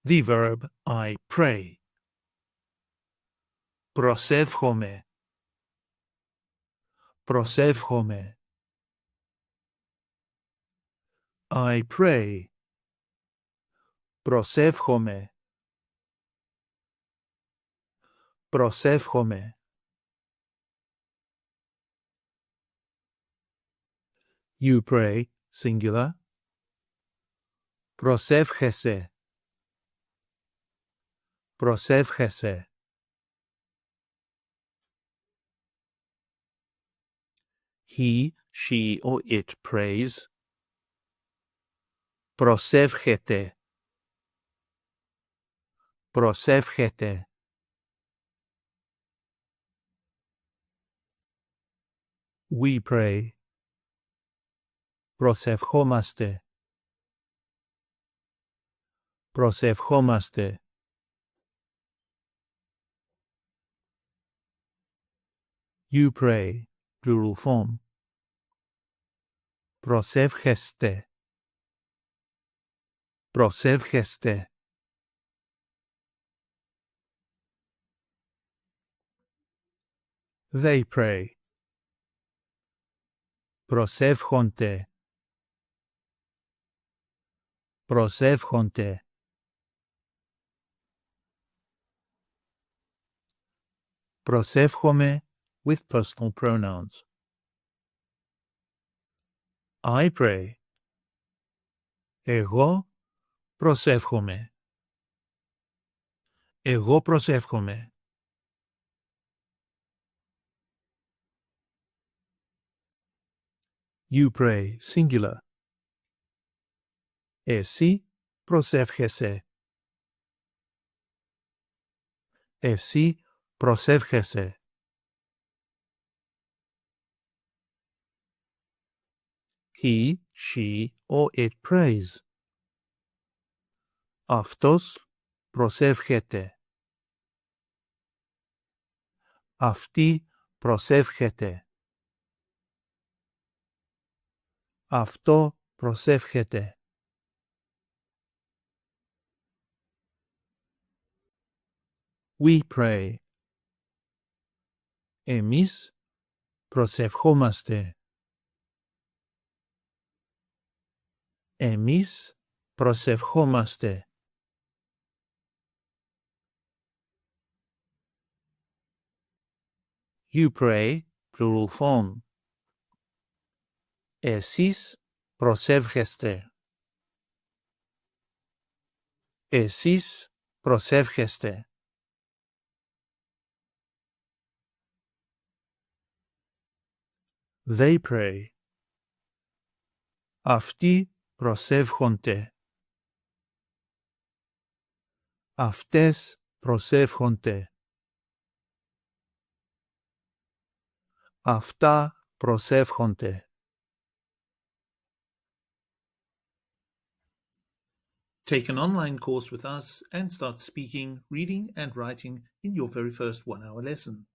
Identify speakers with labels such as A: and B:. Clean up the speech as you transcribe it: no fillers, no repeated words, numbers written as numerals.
A: The verb I pray. Προσεύχομαι. Προσεύχομαι. I pray. Προσεύχομαι. Προσεύχομαι. You pray, singular. Προσεύχεσαι. Προσεύχεσαι. He, she, or it prays. Προσεύχεται. Προσεύχεται. We pray. Προσευχόμαστε. Προσευχόμαστε. You pray, plural form. Προσεύχεστε. Προσεύχεστε. They pray. Προσεύχονται. Προσεύχονται. Προσεύχομαι with personal pronouns. I pray. Εγώ προσεύχομαι. Εγώ προσεύχομαι. You pray, singular. Εσύ προσεύχεσαι. Εσύ προσεύχεσαι. He, she, or it prays. Αυτός προσεύχεται. Αυτή προσεύχεται. Αυτό προσεύχεται. We pray. Εμείς προσευχόμαστε. Εμείς προσευχόμαστε. You pray, plural form. Εσείς προσεύχεστε. Εσείς προσεύχεστε. They pray. Αυτοί προσεύχονται. Αυτές προσεύχονται. Αυτά προσεύχονται. Take an online course with us and start speaking, reading and writing in your very first 1-hour lesson.